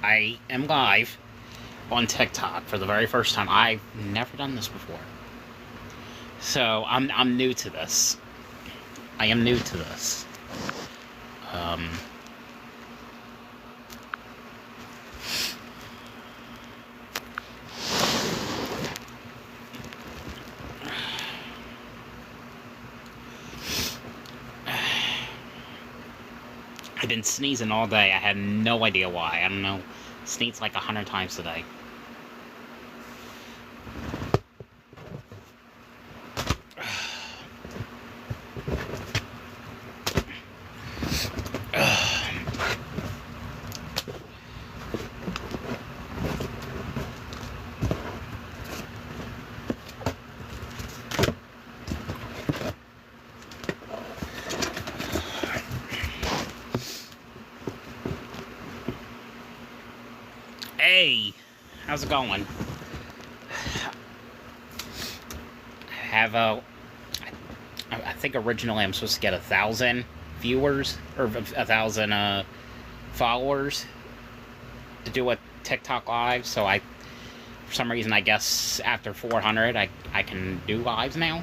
I am live on TikTok for the very first time. I've never done this before. So I'm new to this. I am new to this. I've been sneezing all day. I had no idea why. I don't know. Sneezed like 100 times today. Hey, how's it going? I think originally I'm supposed to get 1,000 viewers or 1,000 followers to do a TikTok live. So for some reason, I guess after 400, I can do lives now.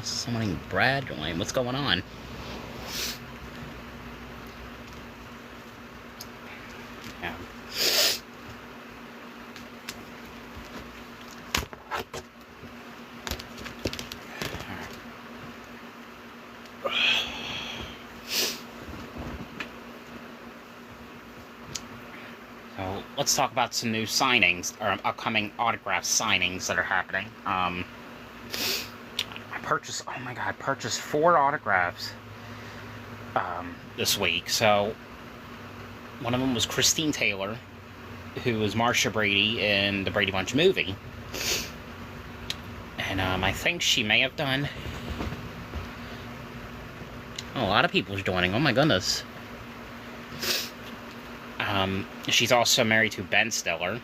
Somebody Brad joined. What's going on? Yeah. So let's talk about some new signings or upcoming autograph signings that are happening. I purchased 4 autographs this week. So one of them was Christine Taylor, who was Marsha Brady in the Brady Bunch movie, and I think she may have done. Oh, a lot of people's joining. Oh my goodness. She's also married to Ben Stiller,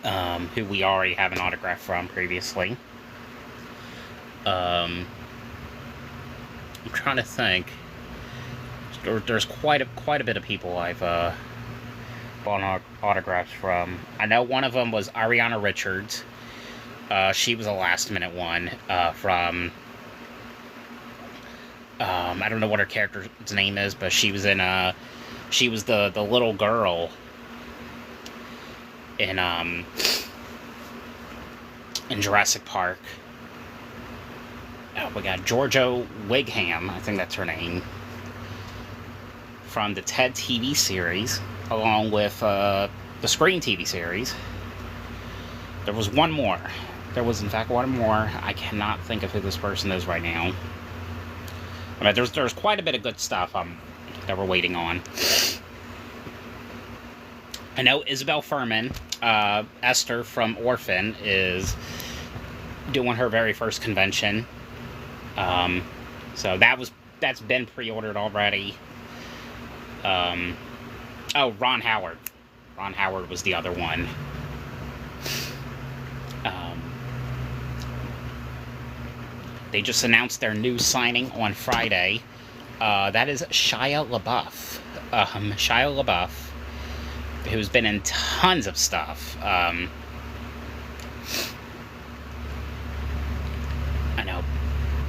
who we already have an autograph from previously. I'm trying to think. There's quite a bit of people I've bought autographs from. I know one of them was Ariana Richards. She was a last-minute one from. I don't know what her character's name is, but she was in she was the little girl in Jurassic Park. Oh, we got Georgia Wigham, I think that's her name, from the TED TV series, along with the Screen TV series. There was one more. There was, in fact, one more. I cannot think of who this person is right now. I mean, there's quite a bit of good stuff that we're waiting on. I know Isabel Furman, Esther from Orphan, is doing her very first convention. So that's been pre-ordered already. Oh, Ron Howard. Ron Howard was the other one. They just announced their new signing on Friday. That is Shia LaBeouf. Shia LaBeouf, who's been in tons of stuff. I know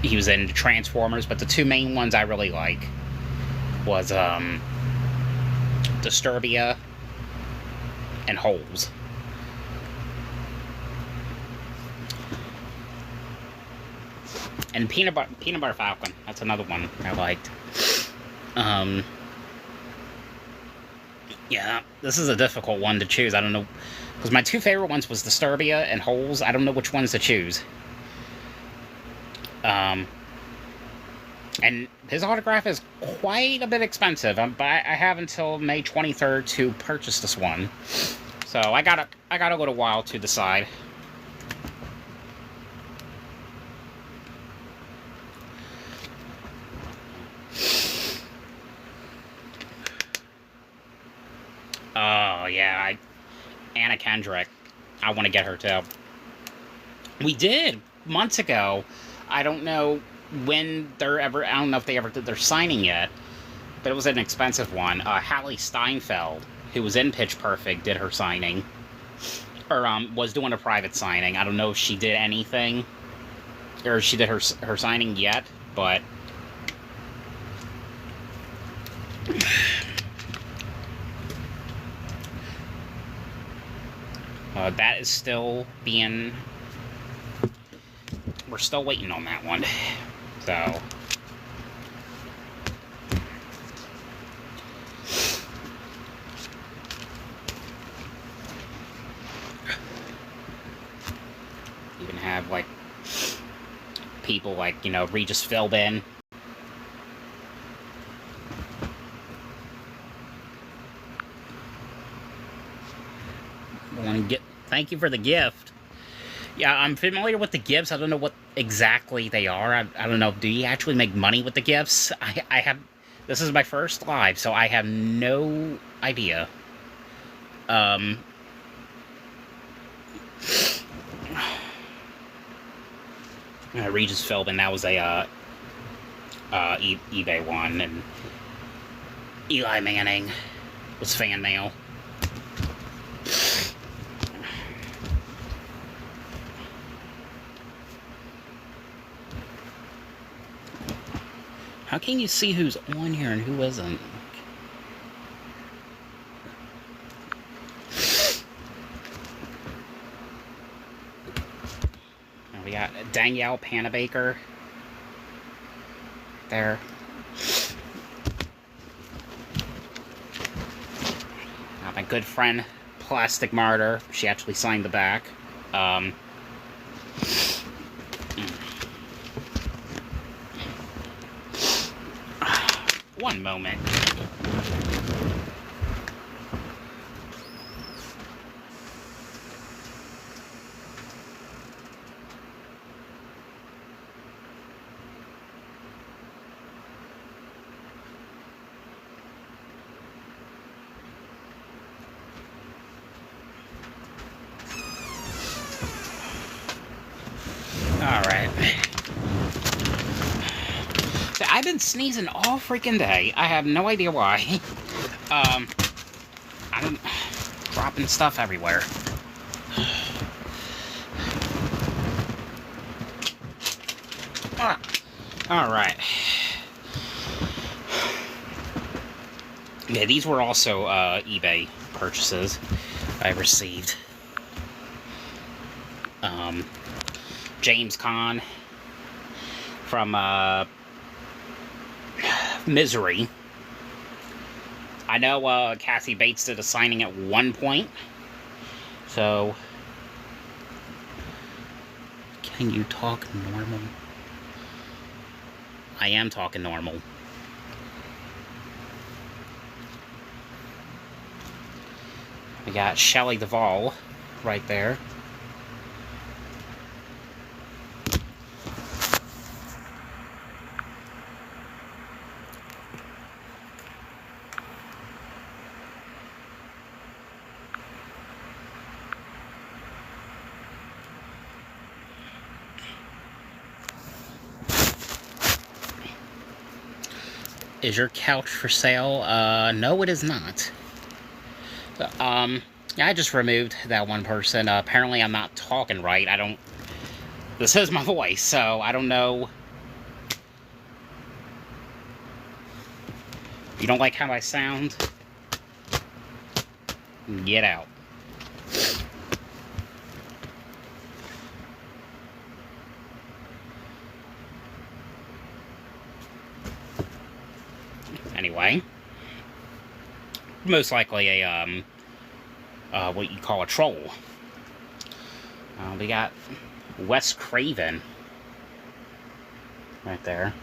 he was in Transformers, but the two main ones I really like was Disturbia and Holes. And Peanut Butter Falcon. That's another one I liked. Yeah, this is a difficult one to choose. I don't know, because my two favorite ones was Disturbia and Holes. I don't know which ones to choose. And his autograph is quite a bit expensive, but I have until May 23rd to purchase this one. So I got a little while to decide. Oh, yeah, Anna Kendrick. I want to get her, too. We did, months ago. I don't know when I don't know if they ever did their signing yet, but it was an expensive one. Hallie Steinfeld, who was in Pitch Perfect, did her signing. Or, was doing a private signing. I don't know if she did anything, or she did her signing yet, but... that is still being... We're still waiting on that one. So... Even have, like, people like, you know, Regis Philbin. Thank you for the gift. Yeah, I'm familiar with the gifts. I don't know what exactly they are. I don't know. Do you actually make money with the gifts? I have... This is my first live, so I have no idea. Regis Philbin, that was a eBay one, and Eli Manning was fan mail. How can you see who's on here and who isn't? We got Danielle Panabaker there. My good friend Plastic Martyr, she actually signed the back. One moment. Alright. I've been sneezing all freaking day. I have no idea why. I'm dropping stuff everywhere. Alright. Yeah, these were also eBay purchases I received. James Caan from Misery. I know Kathy Bates did a signing at one point. So, can you talk normal? I am talking normal. We got Shelley Duvall right there. Is your couch for sale? No, it is not. I just removed that one person. Apparently I'm not talking right. This is my voice, so I don't know. If you don't like how I sound, get out. Anyway, most likely a, what you call a troll. We got Wes Craven right there.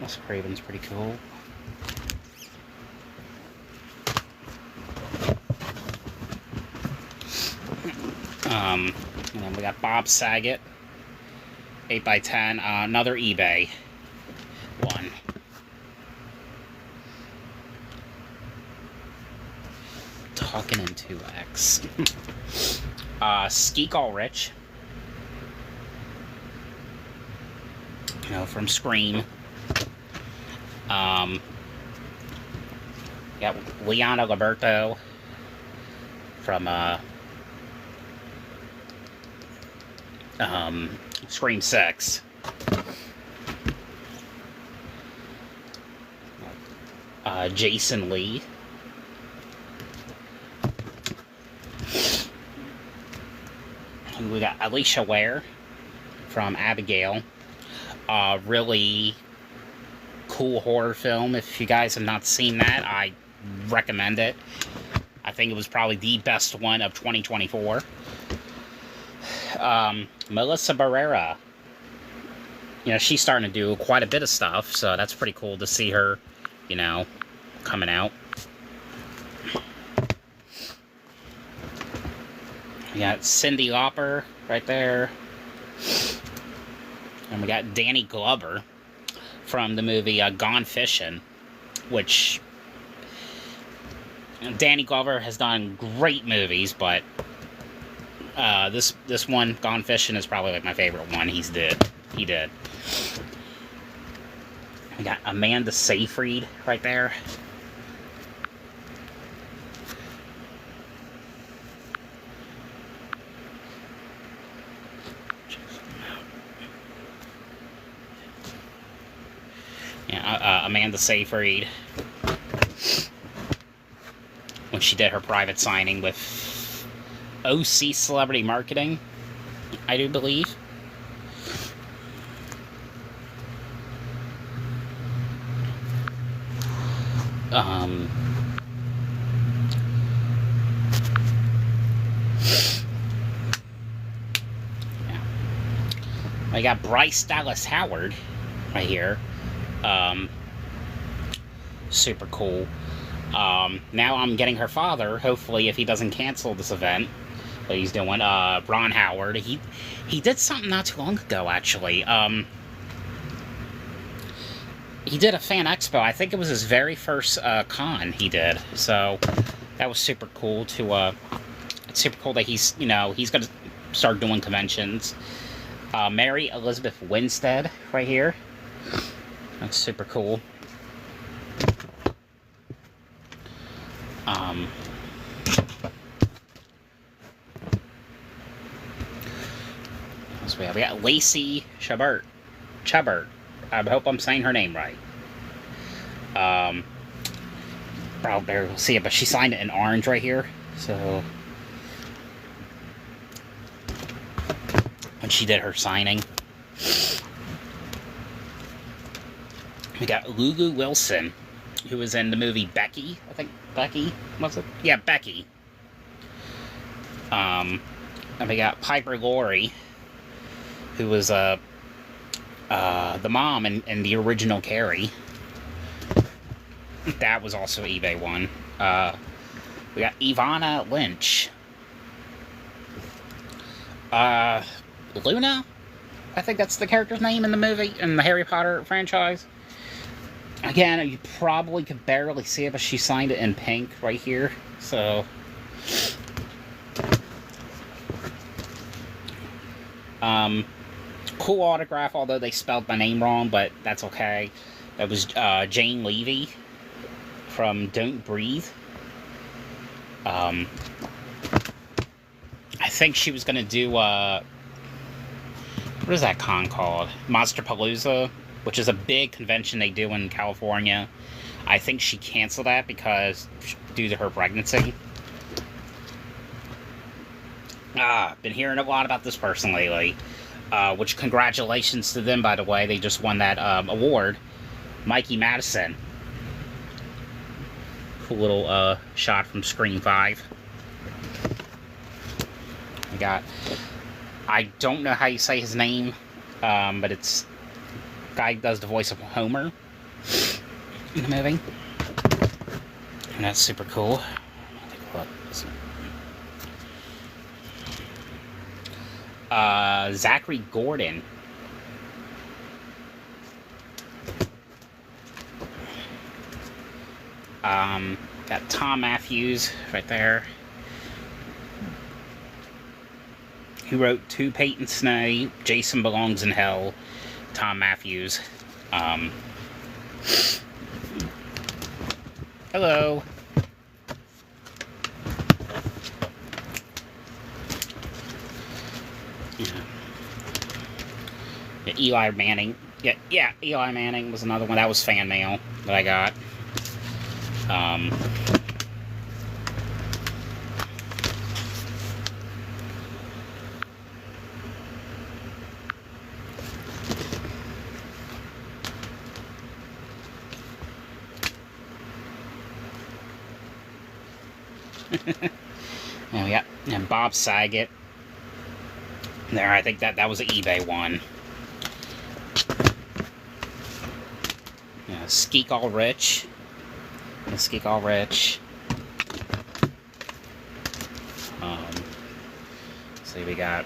Wes Craven's pretty cool. And then we got Bob Saget, 8x10, another eBay one. talking in 2X. Skeet Ulrich. You know, from Scream. Got Liana Liberto from Scream 6. Jason Lee. And we got Alicia Ware from Abigail. Really cool horror film. If you guys have not seen that, I recommend it. I think it was probably the best one of 2024. Melissa Barrera. You know, she's starting to do quite a bit of stuff, so that's pretty cool to see her, you know, coming out. We got Cyndi Lauper right there. And we got Danny Glover from the movie Gone Fishing, which Danny Glover has done great movies, but this one, Gone Fishing, is probably like my favorite one he did. We got Amanda Seyfried right there. Yeah, Amanda Seyfried, when she did her private signing with OC Celebrity Marketing, I do believe. Yeah. I got Bryce Dallas Howard right here. Super cool. Now I'm getting her father, hopefully, if he doesn't cancel this event that he's doing, Ron Howard. He did something not too long ago, actually. He did a fan expo. I think it was his very first con he did. So that was super cool to it's super cool that he's, you know, he's gonna start doing conventions. Mary Elizabeth Winstead right here. That's super cool. So we got Lacey Chabert. I hope I'm saying her name right. Probably barely will see it, but she signed it in orange right here. So when she did her signing. We got Lulu Wilson, who was in the movie Becky. I think Becky, was it? Yeah, Becky. And we got Piper Laurie, who was the mom in the original Carrie. That was also eBay one. We got Ivana Lynch. Luna? I think that's the character's name in the movie, in the Harry Potter franchise. Again, you probably could barely see it, but she signed it in pink right here. So, cool autograph, although they spelled my name wrong, but that's okay. That was Jane Levy from Don't Breathe. I think she was going to do, what is that con called? Monsterpalooza, which is a big convention they do in California. I think she canceled that because, due to her pregnancy. Been hearing a lot about this person lately. Which, congratulations to them, by the way. They just won that award. Mikey Madison. Cool little shot from Scream 5. We got, I don't know how you say his name, but it's guy does the voice of Homer in the movie, and that's super cool. Zachary Gordon. Got Tom Matthews right there. He wrote To Peyton Snay, Jason Belongs in Hell, Tom Matthews. Hello. Yeah, Eli Manning. Yeah, Eli Manning was another one. That was fan mail that I got. And we got and Bob Saget. There, I think that was an eBay one. Yeah, Skeek All Rich. Yeah, Skeek All Rich. See, we got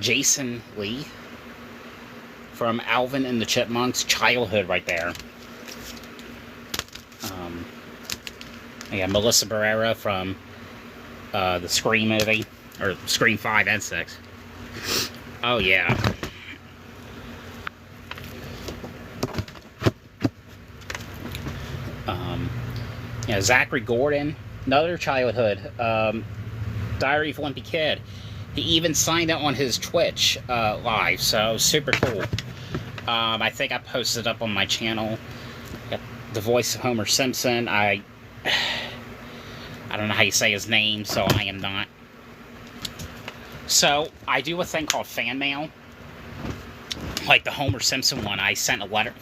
Jason Lee from Alvin and the Chipmunks, childhood right there. Yeah, Melissa Barrera from the Scream movie, or Scream 5 and 6. Oh, yeah. Yeah, Zachary Gordon, another childhood. Diary of a Wimpy Kid. He even signed it on his Twitch live, so super cool. I think I posted it up on my channel. Got the voice of Homer Simpson. I don't know how you say his name, so I am not. So, I do a thing called fan mail. Like the Homer Simpson one, I sent a letter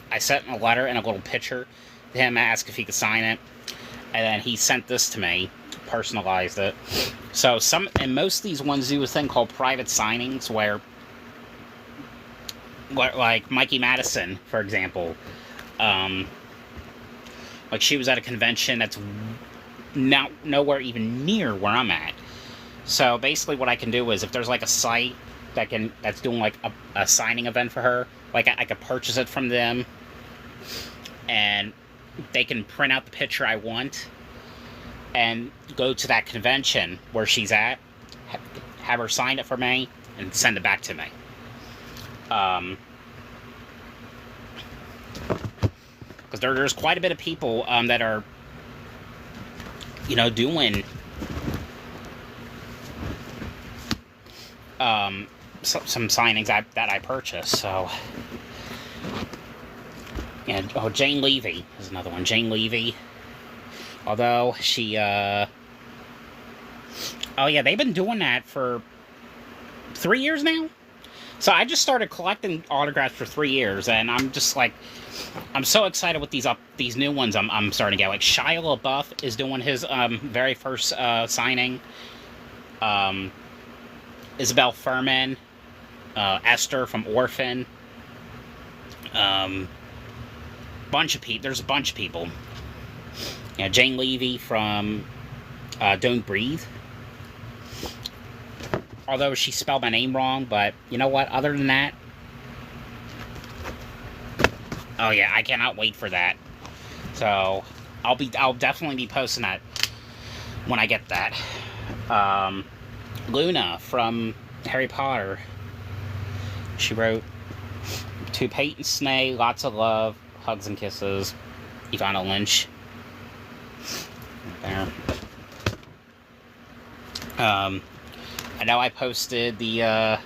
and a little picture to him, asked if he could sign it. And then he sent this to me, personalized it. So, and most of these ones do a thing called private signings, where like Mikey Madison, for example. Like, she was at a convention that's nowhere even near where I'm at. So basically what I can do is, if there's like a site that's doing like a signing event for her, like I could purchase it from them, and they can print out the picture I want and go to that convention where she's at, have her sign it for me, and send it back to me. Because there's quite a bit of people that are, you know, doing some signings that I purchased. So, and Jane Levy is another one. Jane Levy, although she, oh yeah, they've been doing that for 3 years now. So I just started collecting autographs for 3 years, and I'm just like, I'm so excited with these new ones I'm starting to get. Like Shia LaBeouf is doing his very first signing. Isabel Furman, Esther from Orphan. Bunch of people. There's a bunch of people. You know, Jane Levy from Don't Breathe. Although she spelled my name wrong, but you know what? Other than that, oh yeah, I cannot wait for that. So I'll definitely be posting that when I get that. Luna from Harry Potter. She wrote To Peyton Snay, Lots of Love, Hugs and Kisses, Ivana Lynch. Right there. I know I posted the,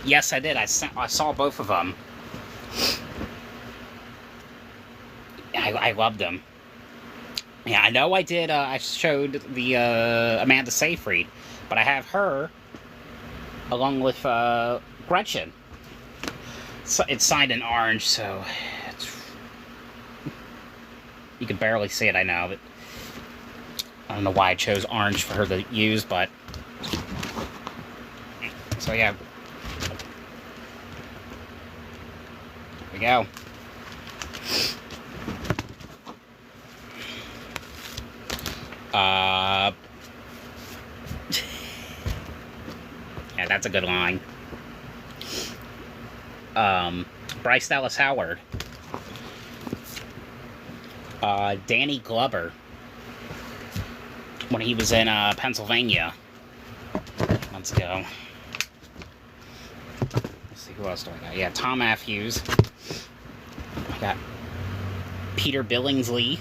yes, I did. I saw both of them. I loved them. Yeah, I know I did. I showed the Amanda Seyfried, but I have her along with Gretchen. So it's signed in orange, so you can barely see it. I know, but I don't know why I chose orange for her to use, but so yeah, here we go. Yeah, that's a good line. Bryce Dallas Howard. Danny Glover, when he was in Pennsylvania. Let's go. Let's see, who else do I got? Yeah, Tom Matthews. I got Peter Billingsley,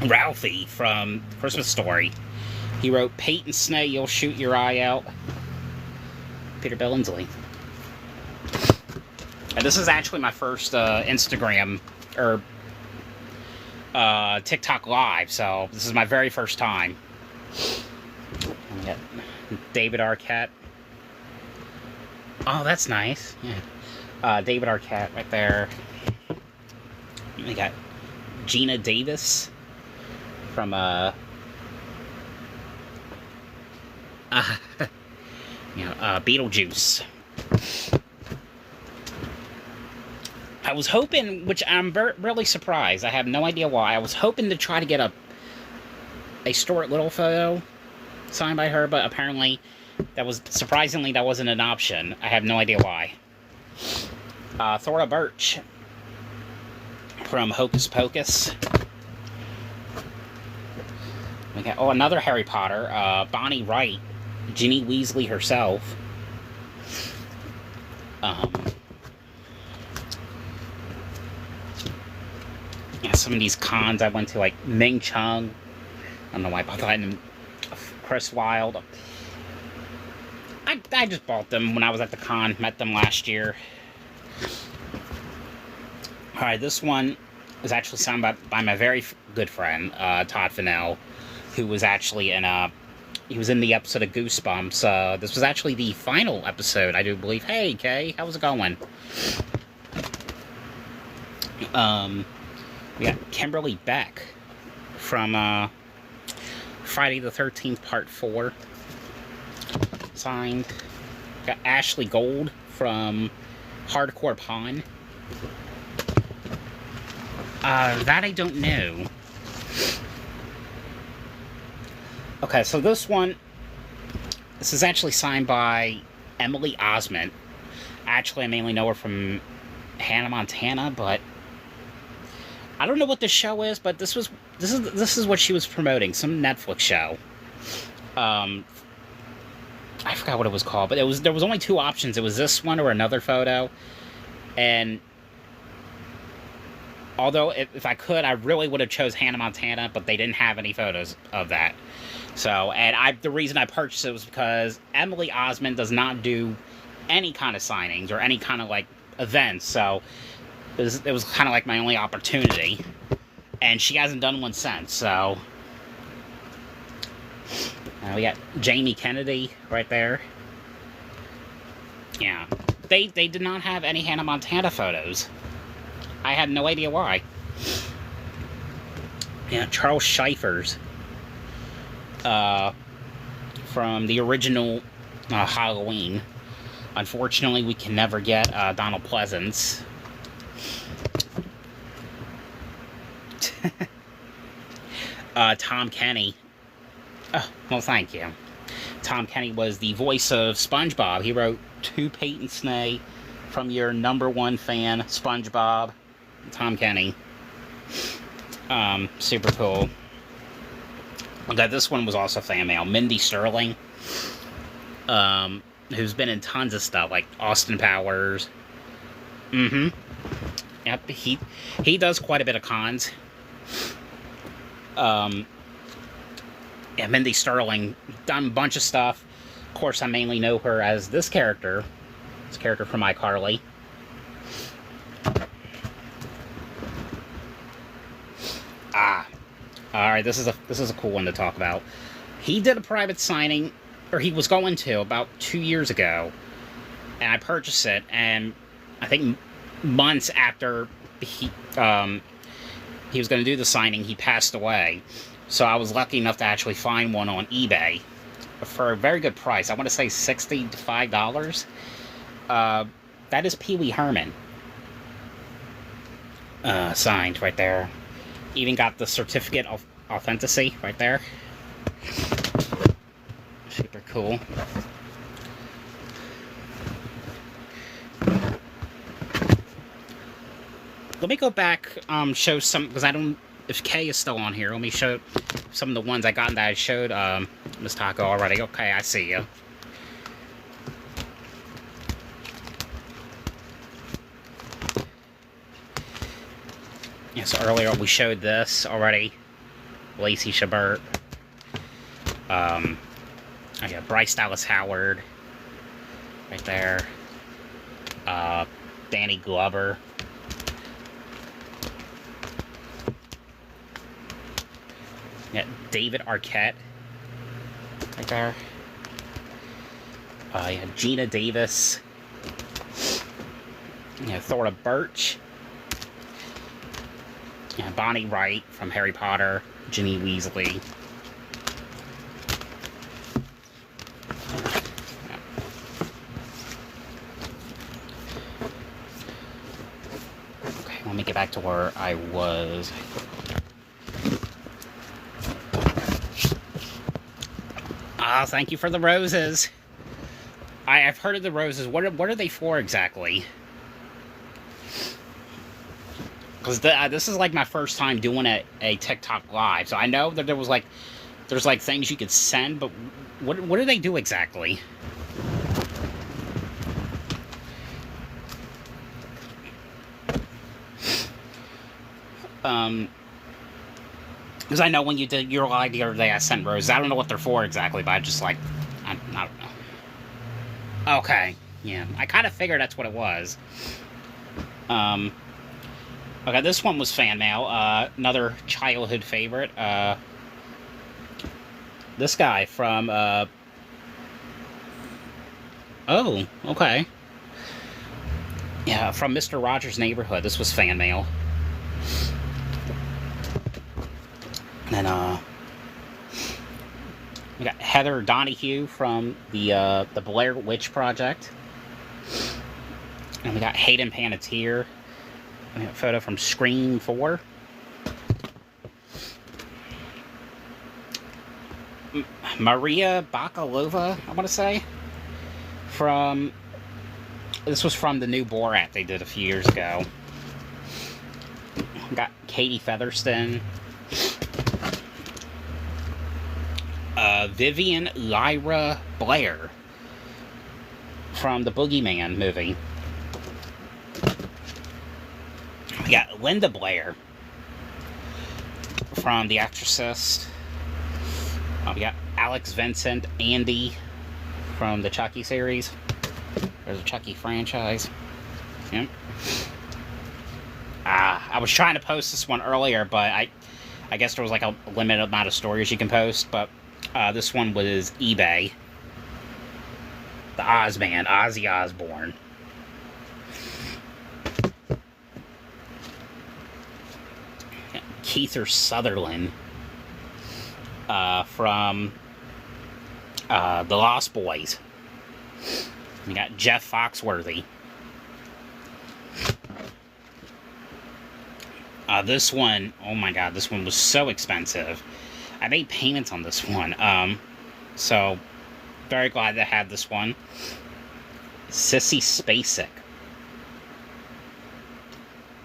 Ralphie from Christmas Story. He wrote Peyton Snay, You'll Shoot Your Eye Out. Peter Billingsley. And this is actually my first Instagram or TikTok live, so this is my very first time. We got David Arquette. Oh, that's nice. Yeah. David Arquette right there. We got Gina Davis from Beetlejuice. I was hoping, which I'm really surprised, I have no idea why, I was hoping to try to get a Stuart Little photo signed by her, but apparently surprisingly that wasn't an option. I have no idea why. Thora Birch from Hocus Pocus. We got, another Harry Potter, Bonnie Wright, Ginny Weasley herself. Yeah, some of these cons I went to, like Ming Chung. I don't know why I bought that. And Chris Wilde. I just bought them when I was at the con. Met them last year. Alright, this one is actually signed by my very good friend, Todd Fennell, who was actually in he was in the episode of Goosebumps. This was actually the final episode, I do believe. Hey, Kay, how's it going? We got Kimberly Beck from Friday the 13th Part 4. Signed. Got Ashley Gold from Hardcore Pawn. That I don't know. Okay, so this is actually signed by Emily Osment. Actually, I mainly know her from Hannah Montana, but I don't know what this show is, but this is what she was promoting, some Netflix show. I forgot what it was called, but there was only two options. It was this one or another photo, and although if I could, I really would have chose Hannah Montana, but they didn't have any photos of that. So, and the reason I purchased it was because Emily Osment does not do any kind of signings or any kind of like events. So it was kind of like my only opportunity, and she hasn't done one since. So we got Jamie Kennedy right there. Yeah, they did not have any Hannah Montana photos. I had no idea why. Yeah, Charles Scheifers from the original Halloween. Unfortunately, we can never get Donald Pleasance. Tom Kenny. Oh, well, thank you. Tom Kenny was the voice of SpongeBob. He wrote To Peyton Snay from your #1 fan, SpongeBob. Tom Kenny. Super cool. Okay, this one was also fan mail. Mindy Sterling. Who's been in tons of stuff, like Austin Powers. Yep, he does quite a bit of cons. Yeah, Mindy Sterling, done a bunch of stuff. Of course, I mainly know her as this character from iCarly. Alright, this is a cool one to talk about. He did a private signing, or he was going to, about 2 years ago, and I purchased it, and I think months after he was going to do the signing, he passed away. So I was lucky enough to actually find one on eBay for a very good price. I want to say $65. That is Pee Wee Herman. Signed right there. Even got the certificate of authenticity right there. Super cool. Let me go back, show some, because I don't, if Kay is still on here, let me show some of the ones I got that I showed, Miss Taco already. Okay, I see you. Yeah, so earlier we showed this already. Lacey Chabert. I got Bryce Dallas Howard. Right there. Danny Glover. Yeah, David Arquette. Right there. Yeah, Gina Davis. Yeah, Thora Birch. Yeah, Bonnie Wright from Harry Potter. Ginny Weasley. Okay, let me get back to where I was. Ah, thank you for the roses. I've heard of the roses. What are they for exactly? Because this is like my first time doing a TikTok live, so I know that there's like things you could send, but what do they do exactly? Because I know when you did your live the other day, I sent roses. I don't know what they're for exactly, but I just like, I don't know. Okay, yeah, I kind of figured that's what it was. Okay, this one was fan mail. Another childhood favorite. This guy from, oh, okay. Yeah, from Mr. Rogers' Neighborhood. This was fan mail. And then, we got Heather Donahue from the Blair Witch Project. And we got Hayden Panettiere. We got a photo from Scream 4. Maria Bakalova, I want to say. This was from the new Borat they did a few years ago. We got Katie Featherston. Vivian Lyra Blair from the Boogeyman movie. We got Linda Blair from The Exorcist. We got Alex Vincent, Andy from the Chucky series. There's a Chucky franchise. Yep. I was trying to post this one earlier, but I guess there was like a limited amount of stories you can post, but this one was eBay. The Ozman, Ozzy Osbourne. Kiefer Sutherland from The Lost Boys. We got Jeff Foxworthy. This one, oh my god, this one was so expensive. I made payments on this one. So, very glad to have this one. Sissy Spacek.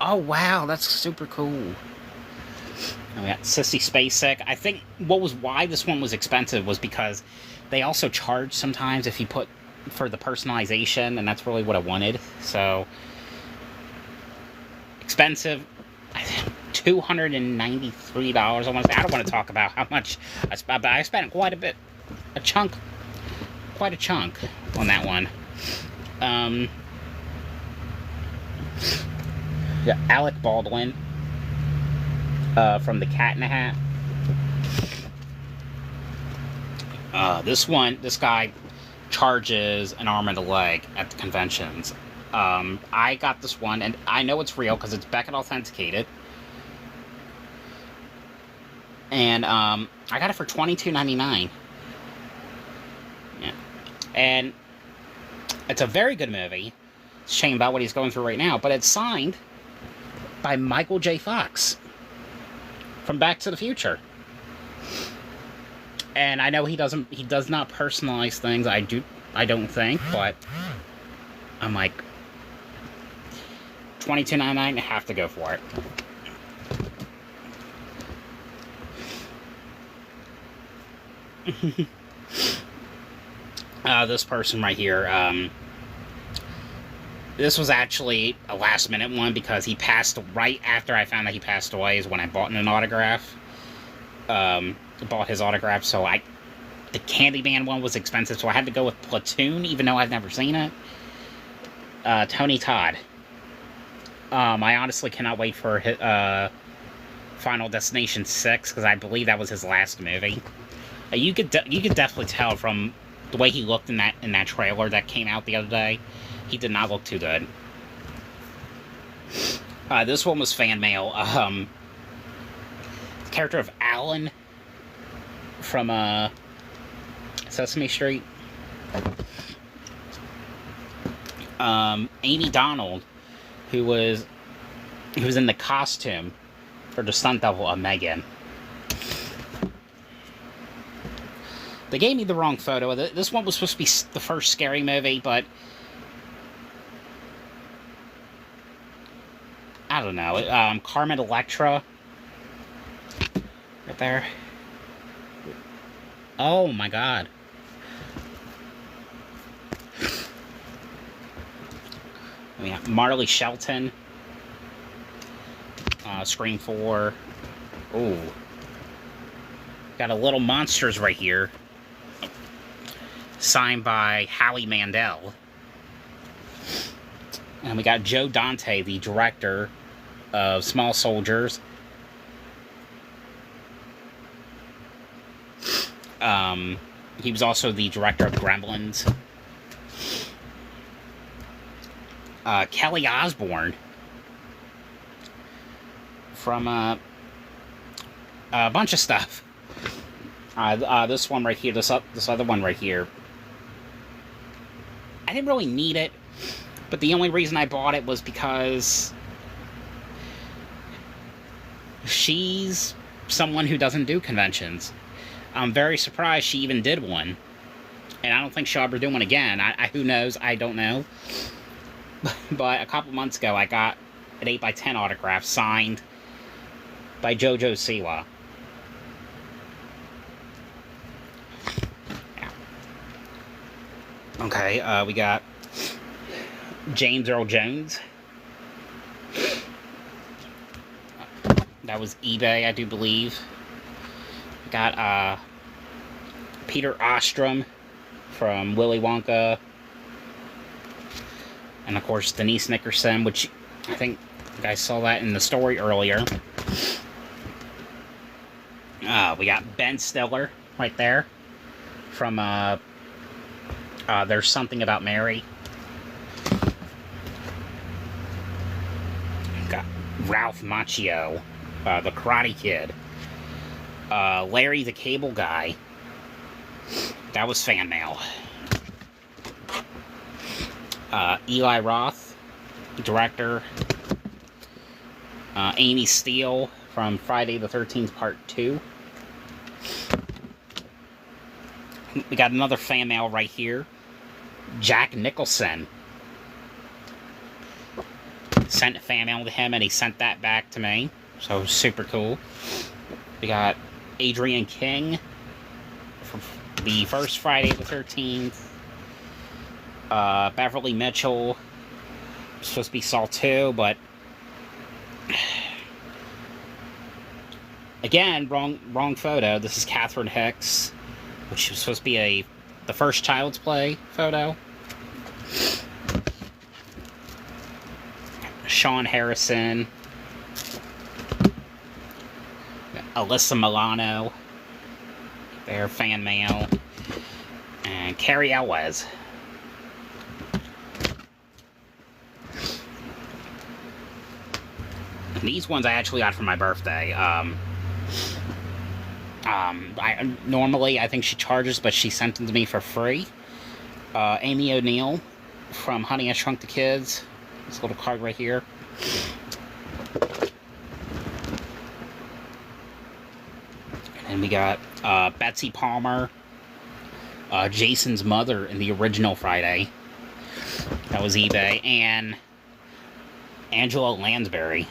Oh wow, that's super cool. And we got Sissy Spacek. I think why this one was expensive was because they also charge sometimes if you put for the personalization, and that's really what I wanted. So, expensive. $293, I want to say. I don't want to talk about how much I spent, but I spent quite a chunk on that one. Yeah, Alec Baldwin from The Cat in the Hat. This guy charges an arm and a leg at the conventions. I got this one, and I know it's real because it's Beckett authenticated. And I got it for $22.99. Yeah. And it's a very good movie. It's a shame about what he's going through right now, but it's signed by Michael J. Fox from Back to the Future. And I know he does not personalize things. I don't think, but I'm like $22.99, have to go for it. This person right here, this was actually a last-minute one because he passed right after I found that he passed away is when I bought an autograph. Bought his autograph, so the Candyman one was expensive, so I had to go with Platoon, even though I've never seen it. Tony Todd. I honestly cannot wait for Final Destination 6, because I believe that was his last movie. You could definitely tell from the way he looked in that trailer that came out the other day. He did not look too good. This one was fan mail. The character of Alan from Sesame Street. Amy Donald, who was in the costume for the stunt double of Megan. They gave me the wrong photo. This one was supposed to be the first Scary Movie, but I don't know. Carmen Electra, right there. Oh my God. We have Marley Shelton. Scream 4. Ooh. Got a Little Monsters right here. Signed by Howie Mandel. And we got Joe Dante, the director of Small Soldiers. He was also the director of Gremlins. Kelly Osbourne from a bunch of stuff. This one right here, this other one right here. I didn't really need it, but the only reason I bought it was because she's someone who doesn't do conventions. I'm very surprised she even did one. And I don't think she'll ever do one again. Who knows? I don't know. But a couple months ago, I got an 8x10 autograph signed by JoJo Siwa. Yeah. Okay, we got James Earl Jones. That was eBay, I do believe. Got Peter Ostrom from Willy Wonka. And of course Denise Nickerson, which I think you guys saw that in the story earlier. We got Ben Stiller right there from There's Something About Mary. Got Ralph Macchio, the Karate Kid. Larry the Cable Guy. That was fan mail. Eli Roth, director. Amy Steele from Friday the 13th Part 2. We got another fan mail right here. Jack Nicholson. Sent a fan mail to him and he sent that back to me. So super cool. We got Adrian King from the first Friday the 13th. Beverly Mitchell. Supposed to be Saw 2, but again, wrong photo. This is Catherine Hicks, which was supposed to be the first Child's Play photo. Sean Harrison. Alyssa Milano. Their fan mail. And Carrie Elwes. These ones I actually got for my birthday. Normally I think she charges, but she sent them to me for free. Amy O'Neill from Honey, I Shrunk the Kids. This little card right here. And we got Betsy Palmer, Jason's mother in the original Friday. That was eBay. And Angela Lansbury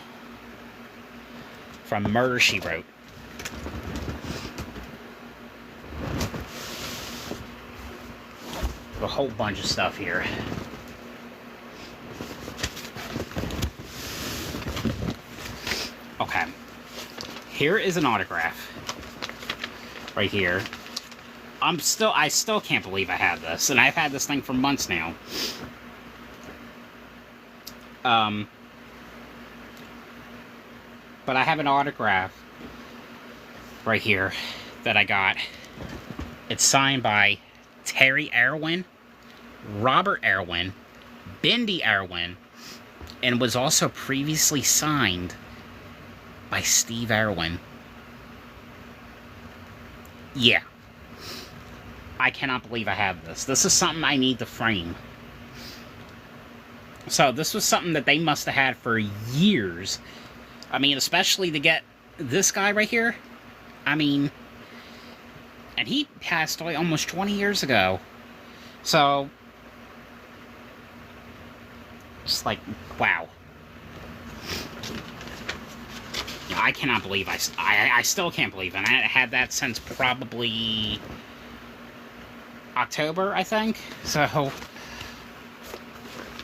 from Murder, She Wrote. A whole bunch of stuff here. Okay. Here is an autograph. Right here. I still can't believe I have this, and I've had this thing for months now. But I have an autograph right here that I got. It's signed by Terry Irwin, Robert Irwin, Bindi Irwin, and was also previously signed by Steve Irwin. Yeah. I cannot believe I have this. This is something I need to frame. So this was something that they must have had for years. I mean, especially to get this guy right here. I mean, and he passed away almost 20 years ago. So, just like, wow. I cannot believe I still can't believe it. I had that since probably October, I think. So,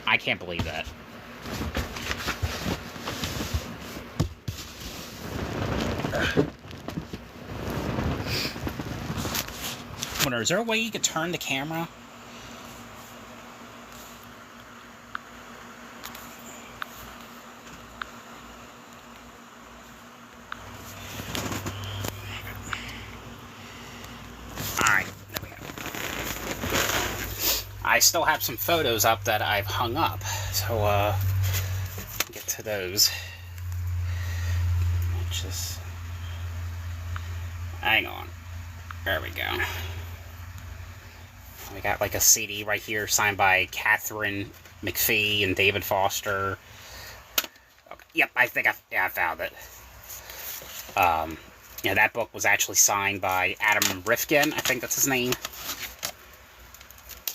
I can't believe that. Wonder, is there a way you could turn the camera? Alright, there we go. I still have some photos up that I've hung up, so, get to those. Just hang on. There we go. We got like a CD right here signed by Catherine McPhee and David Foster. Okay. Yep, I think I found it. Yeah, that book was actually signed by Adam Rifkin. I think that's his name.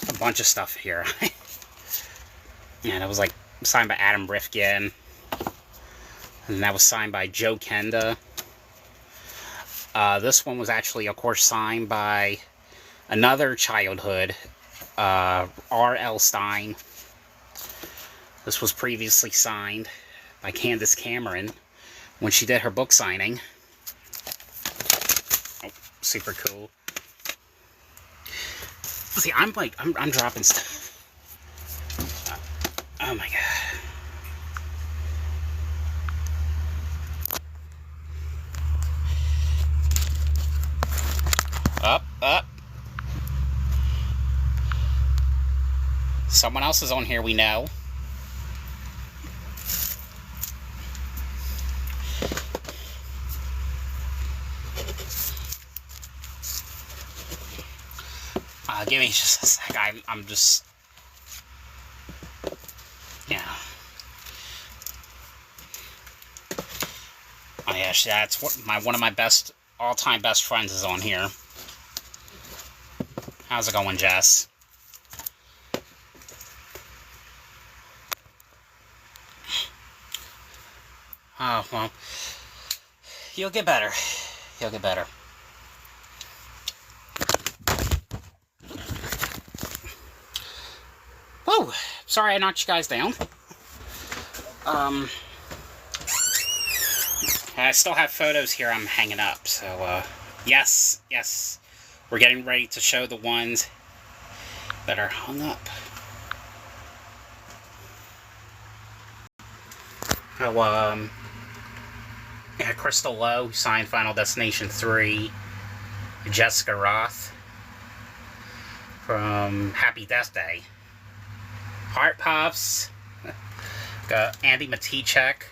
A bunch of stuff here. Yeah, that was like signed by Adam Rifkin. And that was signed by Joe Kenda. This one was actually, of course, signed by another childhood, R.L. Stein. This was previously signed by Candace Cameron when she did her book signing. Oh, super cool. See, I'm dropping stuff. Oh my god. Up. Someone else is on here we know. Give me just a sec. I'm just... Yeah. Oh yeah, that's what one of my all-time best friends is on here. How's it going, Jess? Oh, well, you'll get better. You'll get better. Whoa! Sorry I knocked you guys down. I still have photos here I'm hanging up, so, yes. We're getting ready to show the ones that are hung up. Oh, yeah, Crystal Lowe signed Final Destination 3. Jessica Roth from Happy Death Day. Heart Puffs. Got Andy Matichek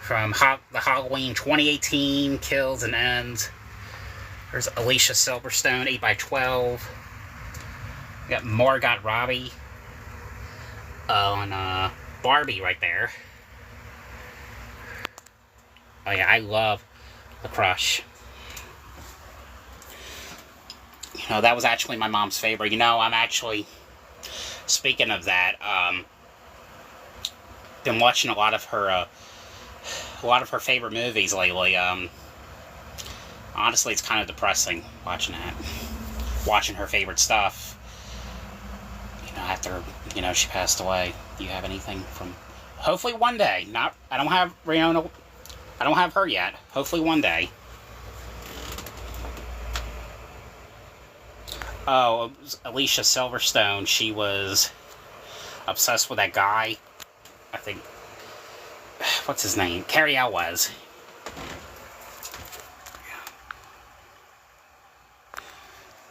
from the Halloween 2018 Kills and Ends. There's Alicia Silverstone, 8x12. We got Margot Robbie on Barbie right there. Oh yeah, I love The Crush. You know, that was actually my mom's favorite. You know, I'm actually, speaking of that, been watching a lot of her favorite movies lately. Honestly, it's kind of depressing watching that, watching her favorite stuff. After she passed away. Do you have anything from? Hopefully one day. Not. I don't have Rihanna. I don't have her yet. Hopefully one day. Oh, Alicia Silverstone. She was obsessed with that guy. I think. What's his name? Cary Elwes.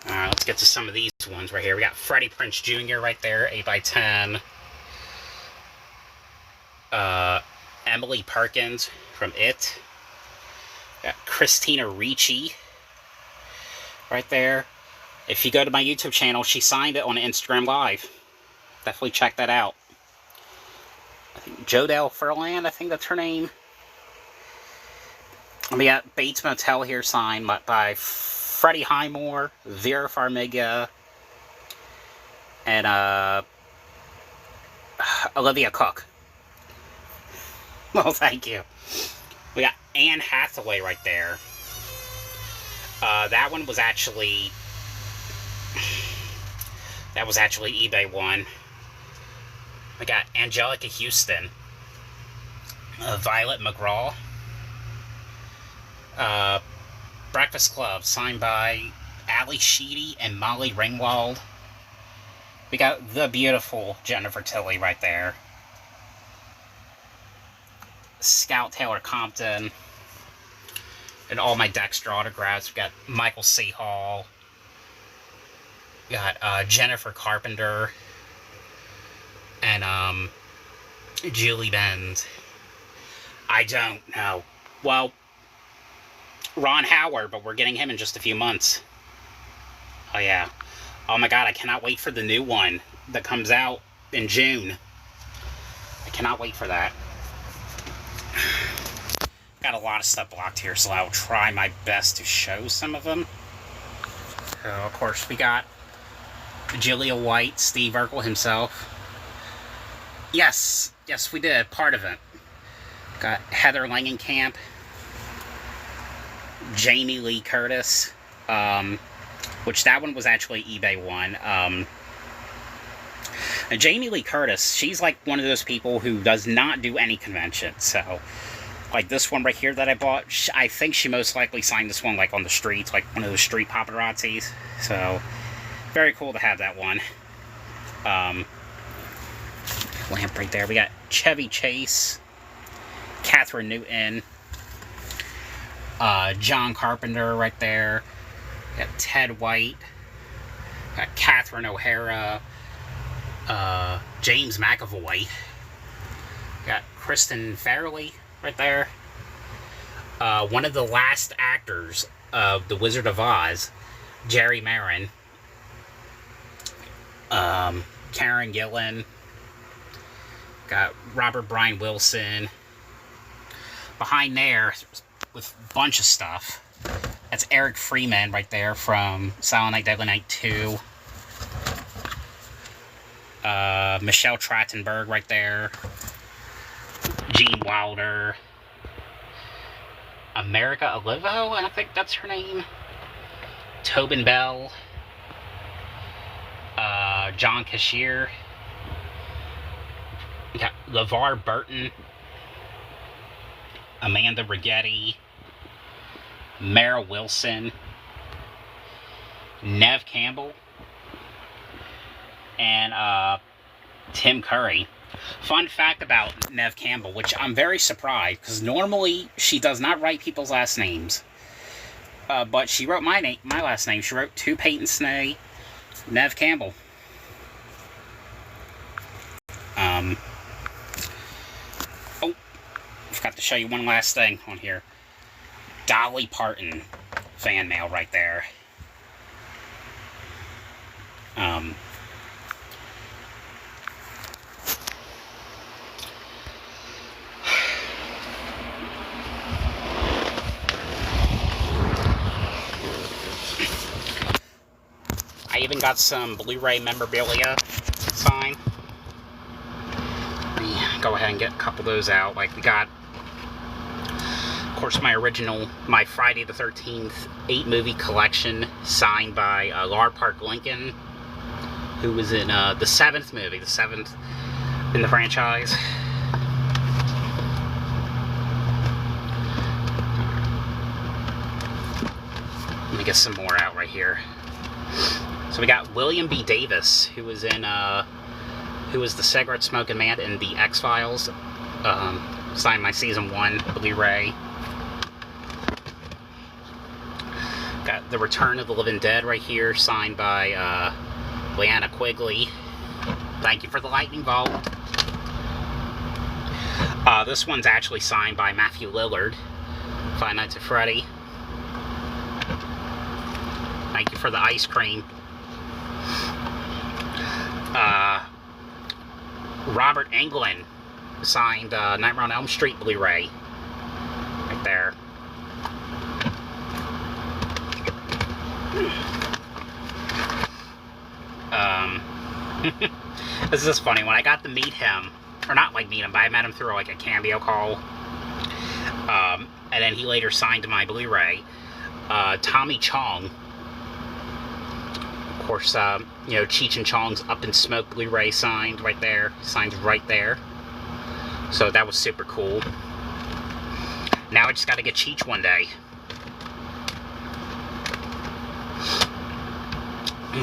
Alright, let's get to some of these ones right here. We got Freddie Prinze Jr. right there, 8x10. Emily Perkins from It. Got Christina Ricci right there. If you go to my YouTube channel, she signed it on Instagram Live. Definitely check that out. I think Jodelle Furland, I think that's her name. And we got Bates Motel here signed by Freddie Highmore, Vera Farmiga, and Olivia Cook. Well, thank you. We got Anne Hathaway right there. That one was actually... That was actually eBay one. We got Angelica Houston. Violet McGraw. Breakfast Club, signed by Ali Sheedy and Molly Ringwald. We got the beautiful Jennifer Tilly right there. Scout Taylor Compton. And all my Dexter autographs. We got Michael C. Hall. We got Jennifer Carpenter. And Julie Benz. I don't know. Well, Ron Howard, but we're getting him in just a few months. Oh, yeah. Oh, my God, I cannot wait for the new one that comes out in June. I cannot wait for that. Got a lot of stuff blocked here, so I'll try my best to show some of them. So, of course, we got Julia White, Steve Urkel himself. Yes, we did, part of it. Got Heather Langenkamp. Jamie Lee Curtis, which that one was actually eBay one. And Jamie Lee Curtis, she's like one of those people who does not do any conventions. So, like this one right here that I bought, I think she most likely signed this one like on the streets, like one of those street paparazzis. So, very cool to have that one. Lamp right there. We got Chevy Chase, Catherine Newton, John Carpenter right there. Got Ted White. Got Catherine O'Hara. James McAvoy. Got Kristen Farrelly right there. One of the last actors of The Wizard of Oz, Jerry Marin. Karen Gillan. Got Robert Brian Wilson. Behind there, with a bunch of stuff. That's Eric Freeman right there from Silent Night, Deadly Night 2. Michelle Trachtenberg right there. Gene Wilder. America Olivo, I think that's her name. Tobin Bell. John Cashier. We got LeVar Burton. Amanda Rigetti. Mara Wilson. Nev Campbell. And Tim Curry. Fun fact about Nev Campbell, which I'm very surprised, because normally she does not write people's last names. But she wrote my last name. She wrote to Peyton Snay, Nev Campbell. Oh, forgot to show you one last thing on here. Dolly Parton fan mail right there. I even got some Blu-ray memorabilia signed. go ahead and get a couple of those out. Like, we got, of course, my Friday the 13th 8-movie collection signed by Lar Park Lincoln, who was in the 7th movie, the 7th in the franchise. Let me get some more out right here. So we got William B. Davis, who was the cigarette smoking man in the X-Files. Signed my season 1 Blu-ray. Got The Return of the Living Dead right here, signed by Leanna Quigley. Thank you for the lightning bolt. This one's actually signed by Matthew Lillard. Five Nights at Freddy. Thank you for the ice cream. Robert Englund signed Nightmare on Elm Street Blu-ray. Right there. This is just funny. When I got to meet him, or not like meet him, but I met him through like a Cameo call. And then he later signed my Blu-ray. Tommy Chong. Of course, you know, Cheech and Chong's Up in Smoke Blu-ray signed right there. Signed right there. So that was super cool. Now I just got to get Cheech one day.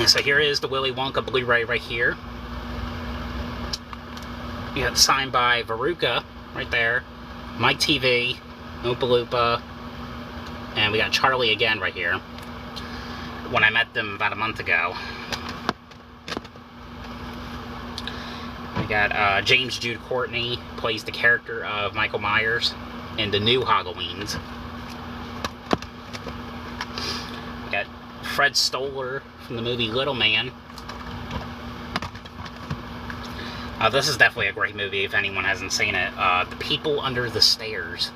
So here is the Willy Wonka Blu-ray right here. You got signed by Veruca right there. Mike TV, Oompa Loompa, and we got Charlie again right here. When I met them about a month ago. We got James Jude Courtney, plays the character of Michael Myers in the new Halloweens. We got Fred Stoller from the movie Little Man. This is definitely a great movie if anyone hasn't seen it. The People Under the Stairs,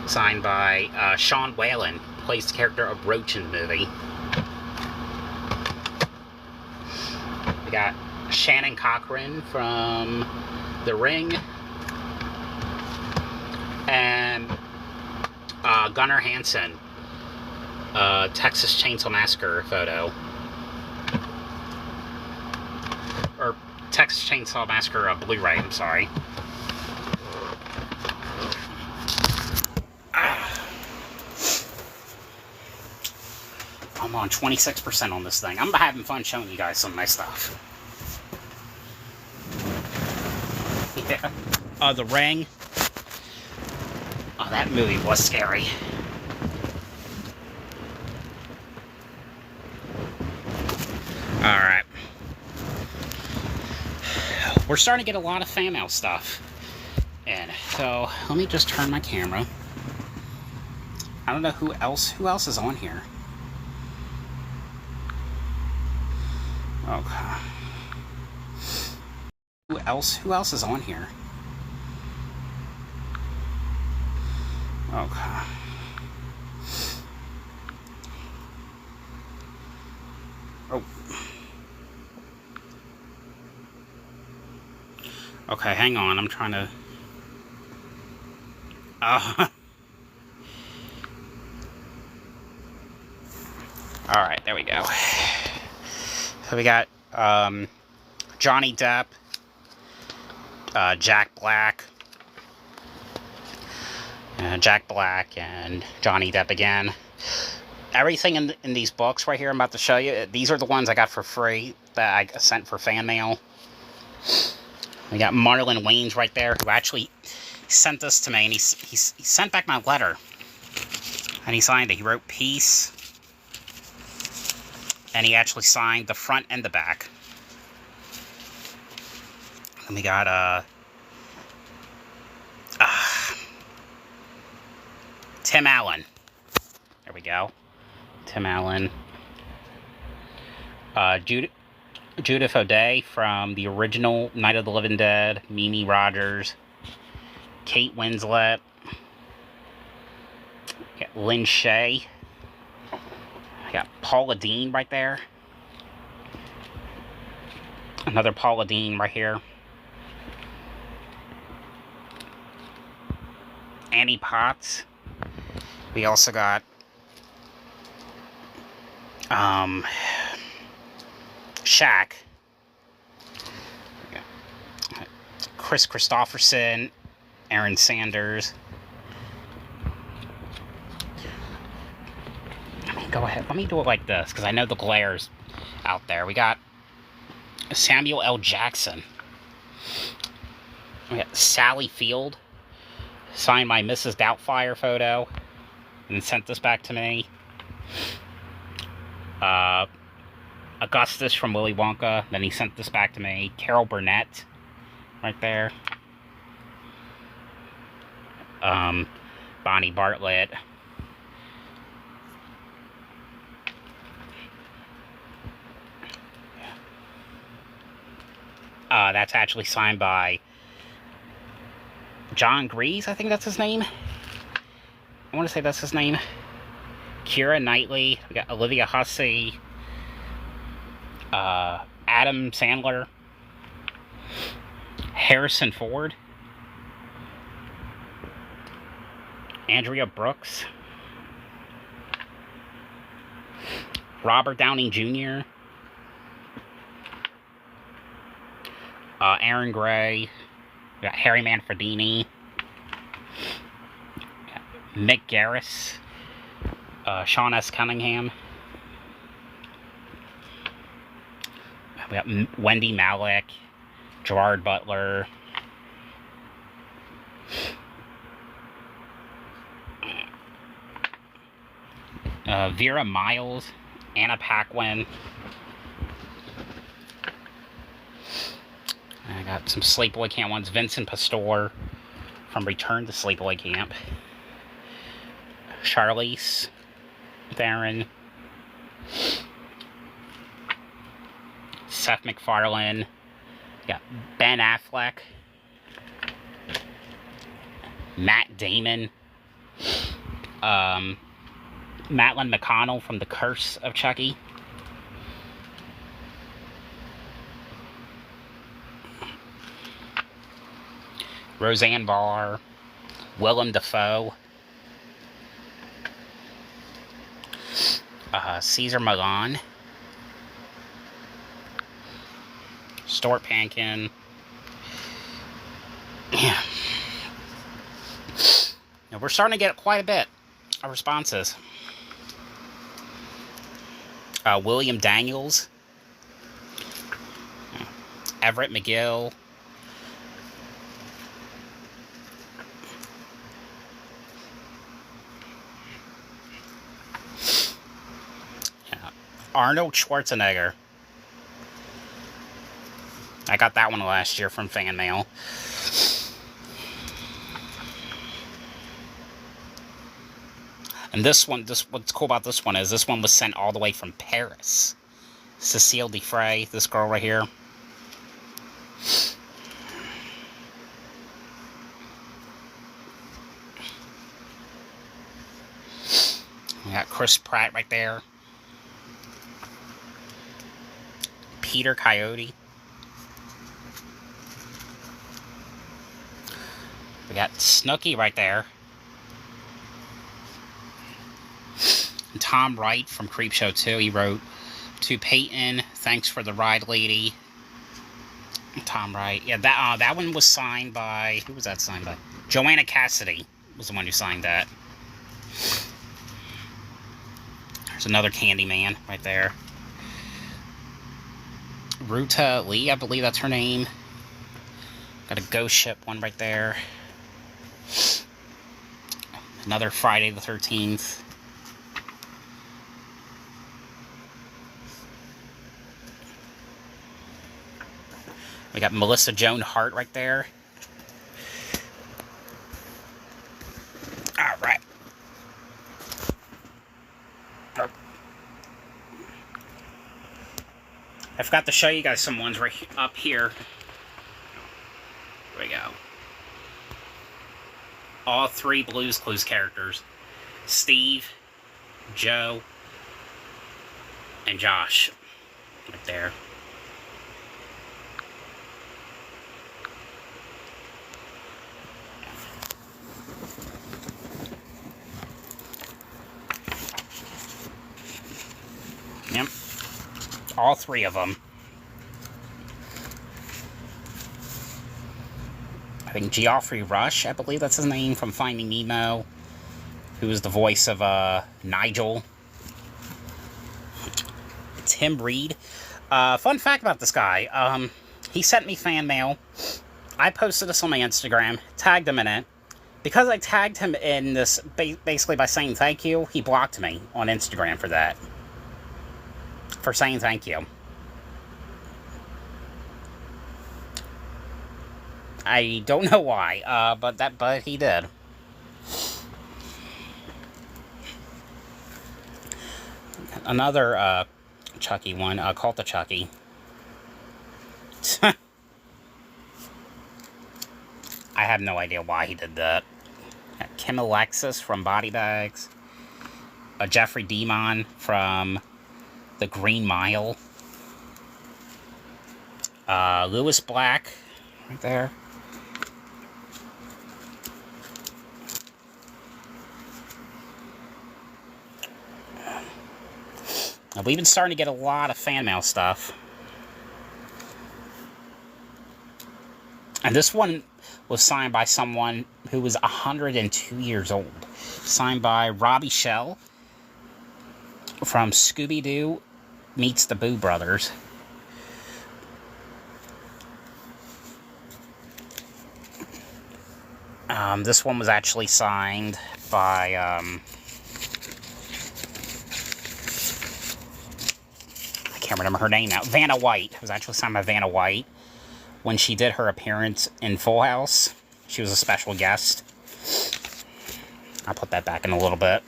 signed by Sean Whalen, plays the character of Roach in the movie. We got Shannon Cochran from The Ring, and Gunnar Hansen, Texas Chainsaw Massacre photo. Or Texas Chainsaw Massacre Blu-ray, I'm sorry. I'm on 26% on this thing. I'm having fun showing you guys some of my stuff. Yeah. The Ring. Oh, that movie was scary. Alright. We're starting to get a lot of fan mail stuff. And so, let me just turn my camera. I don't know who else is on here. Okay. Who else is on here? Okay. Oh. Okay, hang on. I'm trying to... Alright, there we go. So we got Johnny Depp, Jack Black, and Johnny Depp again. Everything in these books right here I'm about to show you, these are the ones I got for free that I sent for fan mail. We got Marlon Wayans right there, who actually sent this to me, and he sent back my letter. And he signed it. He wrote peace. And he actually signed the front and the back. And we got, Tim Allen. There we go. Tim Allen. Judith O'Dea from the original Night of the Living Dead. Mimi Rogers. Kate Winslet. Got Lynn Shay. I got Paula Deen right there. Another Paula Deen right here. Annie Potts. We also got Shaq. Chris Christopherson, Aaron Sanders. Go ahead. Let me do it like this, because I know the glare's out there. We got Samuel L. Jackson. We got Sally Field, signed my Mrs. Doubtfire photo, and sent this back to me. Augustus from Willy Wonka, then he sent this back to me. Carol Burnett, right there. Bonnie Bartlett. That's actually signed by John Grease, I think that's his name. I want to say that's his name. Keira Knightley. We got Olivia Hussey. Adam Sandler. Harrison Ford. Andrea Brooks. Robert Downey Jr. Aaron Gray. We got Harry Manfredini. Mick Garris. Sean S. Cunningham. We got Wendy Malick. Gerard Butler. Vera Miles. Anna Paquin. I got some Sleepaway Camp ones. Vincent Pastore from Return to Sleepaway Camp. Charlize Theron. Seth MacFarlane. Got Ben Affleck. Matt Damon. Madeline McConnell from The Curse of Chucky. Roseanne Barr. Willem Dafoe. Caesar Milan. Stuart Pankin. Yeah. Now we're starting to get quite a bit of responses. William Daniels. Everett McGill. Arnold Schwarzenegger. I got that one last year from fan mail. And this one, what's cool about this one is this one was sent all the way from Paris. Cecile Defray, this girl right here. We got Chris Pratt right there. Peter Coyote. We got Snooki right there. And Tom Wright from Creepshow 2. He wrote, "To Peyton, thanks for the ride, lady." Tom Wright. Yeah, that one was signed by... Who was that signed by? Joanna Cassidy was the one who signed that. There's another Candyman right there. Ruta Lee, I believe that's her name. Got a Ghost Ship one right there. Another Friday the 13th. We got Melissa Joan Hart right there. Alright. I forgot to show you guys some ones right up here. Here we go. All three Blue's Clues characters. Steve, Joe, and Josh. Right there. All three of them. I think Geoffrey Rush, I believe that's his name, from Finding Nemo, who was the voice of Nigel. Tim Reed. Fun fact about this guy, he sent me fan mail. I posted this on my Instagram, tagged him in it. Because I tagged him in this, basically by saying thank you, he blocked me on Instagram for that. For saying thank you. I don't know why, but he did. Another Chucky one, Cult of Chucky. I have no idea why he did that. Kim Alexis from Body Bags. Jeffrey Demon from The Green Mile. Lewis Black, right there. We've been starting to get a lot of fan mail stuff. And this one was signed by someone who was 102 years old. Signed by Robbie Shell from Scooby-Doo Meets the Boo Brothers. This one was actually signed by, I can't remember her name now. Vanna White. It was actually signed by Vanna White. When she did her appearance in Full House, she was a special guest. I'll put that back in a little bit.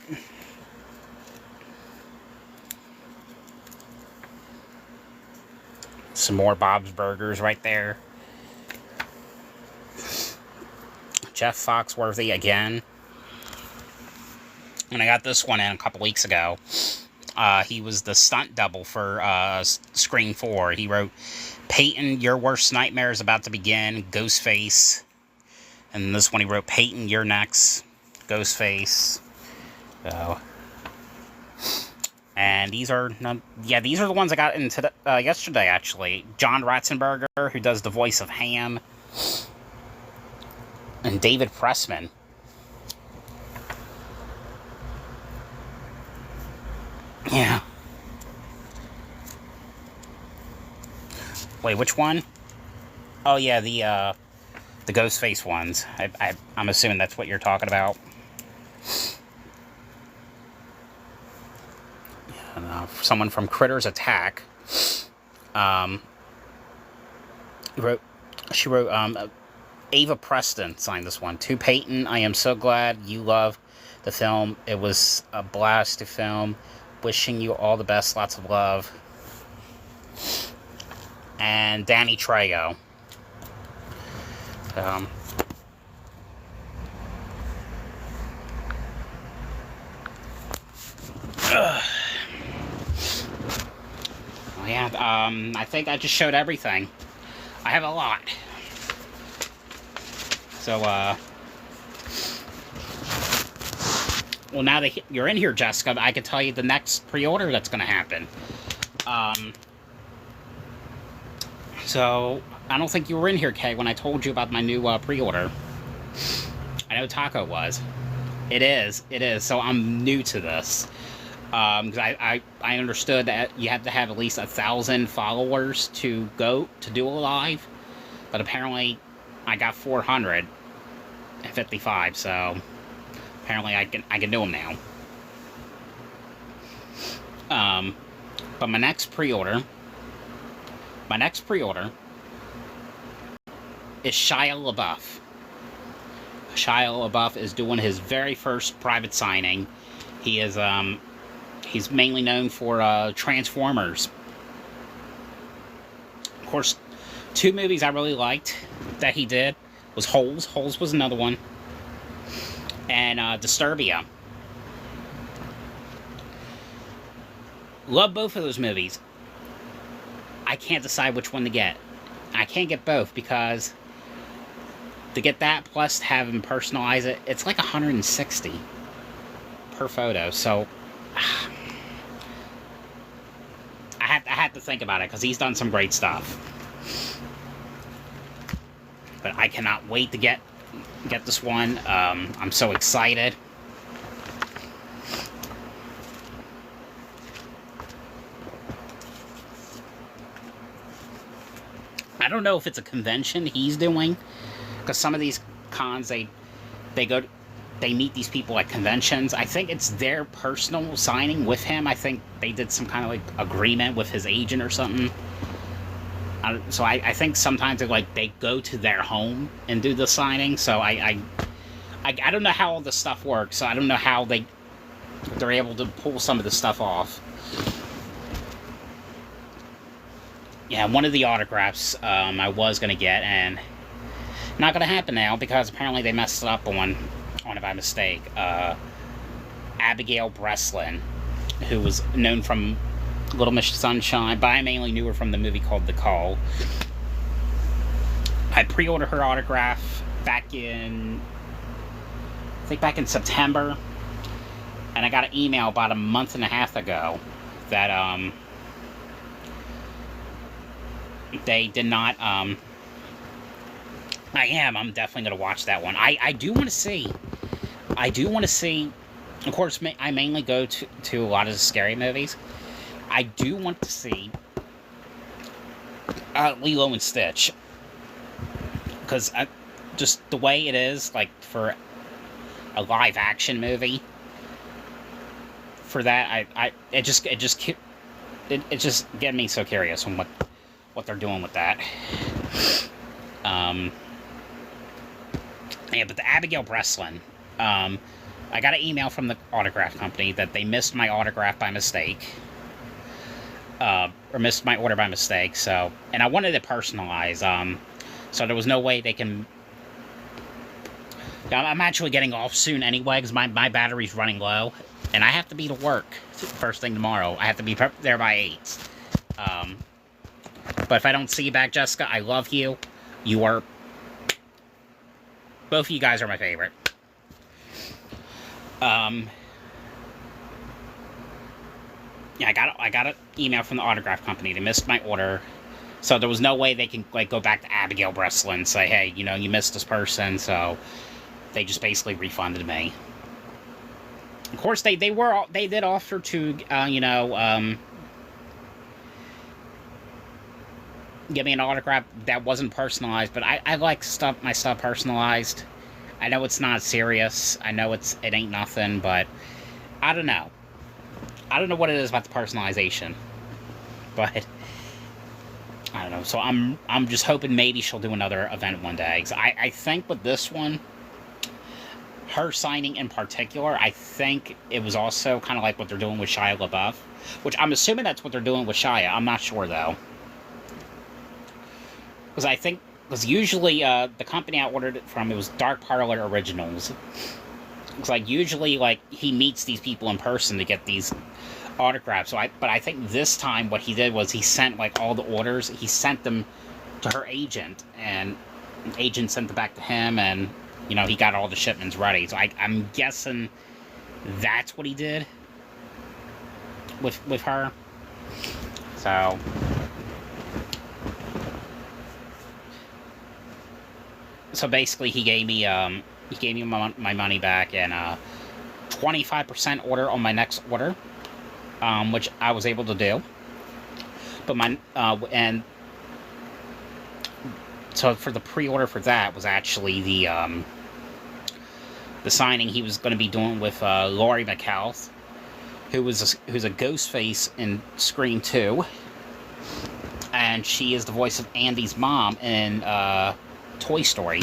Some more Bob's Burgers right there. Jeff Foxworthy again. And I got this one in a couple weeks ago. He was the stunt double for Scream 4. He wrote, Peyton, your worst nightmare is about to begin, Ghostface. And this one he wrote, Peyton, you're next, Ghostface. So. And these are, these are the ones I got into yesterday, actually. John Ratzenberger, who does the voice of Ham. And David Pressman. Yeah. Wait, which one? Oh, yeah, the Ghostface ones. I'm assuming that's what you're talking about. And, someone from Critters Attack. She wrote, Ava Preston signed this one. To Peyton, I am so glad you love the film. It was a blast to film. Wishing you all the best. Lots of love. And Danny Trejo. I think I just showed everything. I have a lot. So, well, now that you're in here, Jessica, I can tell you the next pre-order that's going to happen. So, I don't think you were in here, Kay, when I told you about my new pre-order. I know Taco was. It is. So, I'm new to this. Because I understood that you have to have at least 1,000 followers to do a live. But apparently, I got 455, so apparently I can do them now. But my next pre-order is Shia LaBeouf. Shia LaBeouf is doing his very first private signing. He is he's mainly known for Transformers. Of course, 2 movies I really liked that he did was Holes. Holes was another one. And Disturbia. Love both of those movies. I can't decide which one to get. I can't get both because to get that plus to have him personalize it, it's like $160 per photo. So I have to think about it, because he's done some great stuff. But I cannot wait to get this one. I'm so excited. I don't know if it's a convention he's doing, because some of these cons, they meet these people at conventions. I think it's their personal signing with him. I think they did some kind of like agreement with his agent or something. So I think sometimes they go to their home and do the signing. So I don't know how all this stuff works. So I don't know how they're able to pull some of the stuff off. Yeah, one of the autographs I was gonna get, and not gonna happen now because apparently they messed it up on it by mistake. Abigail Breslin, who was known from Little Miss Sunshine, but I mainly knew her from the movie called The Call. I pre-ordered her autograph back in September, and I got an email about a month and a half ago that they did not. I'm definitely gonna watch that one. I do want to see. Of course, I mainly go to a lot of the scary movies. I do want to see Lilo and Stitch, because just the way it is, like for a live action movie. For that, it just getting me so curious on what they're doing with that. Yeah, but the Abigail Breslin, I got an email from the autograph company that they missed my autograph by mistake. Or missed my order by mistake, and I wanted it personalized, so there was no way they can... I'm actually getting off soon anyway, because my battery's running low, and I have to be to work first thing tomorrow. I have to be there by 8. But if I don't see you back, Jessica, I love you. You are... Both of you guys are my favorite. Yeah, I got an email from the autograph company. They missed my order, so there was no way they can go back to Abigail Breslin and say, hey, you missed this person. So they just basically refunded me. Of course, they did offer to give me an autograph that wasn't personalized, but I like my stuff personalized. I know it's not serious. I know it ain't nothing, but I don't know. I don't know what it is about the personalization, but I don't know. So I'm just hoping maybe she'll do another event one day. 'Cause I think with this one, her signing in particular, I think it was also kind of like what they're doing with Shia LaBeouf, which I'm assuming that's what they're doing with Shia. I'm not sure though, because usually the company I ordered it from, it was Dark Parlor Originals. It's usually he meets these people in person to get these autographs. But I think this time what he did was he sent all the orders. He sent them to her agent, and the agent sent them back to him, and he got all the shipments ready. So I'm guessing that's what he did with her. So basically, he gave me my money back and 25% order on my next order, which I was able to do. But and so for the pre-order for that was actually the signing he was going to be doing with Laurie McCall, who's a ghost face in Scream 2, and she is the voice of Andy's mom in Toy Story.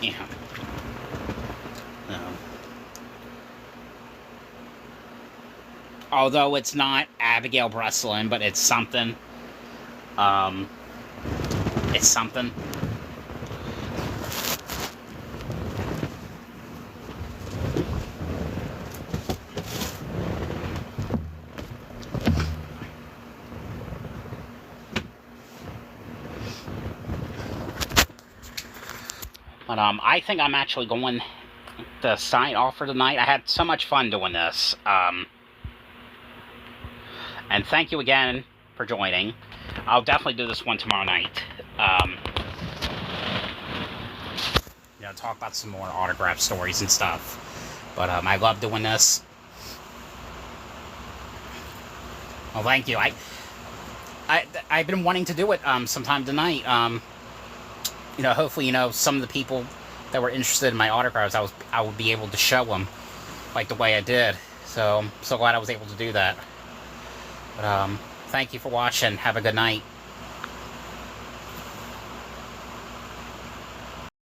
Yeah. Although it's not Abigail Breslin, but it's something. It's something. But I think I'm actually going to sign off for tonight. I had so much fun doing this. And thank you again for joining. I'll definitely do this one tomorrow night. Talk about some more autograph stories and stuff. But I love doing this. Well, thank you. I've been wanting to do it sometime tonight. Hopefully, some of the people that were interested in my autographs, I would be able to show them, like the way I did. So I'm so glad I was able to do that. But thank you for watching. Have a good night.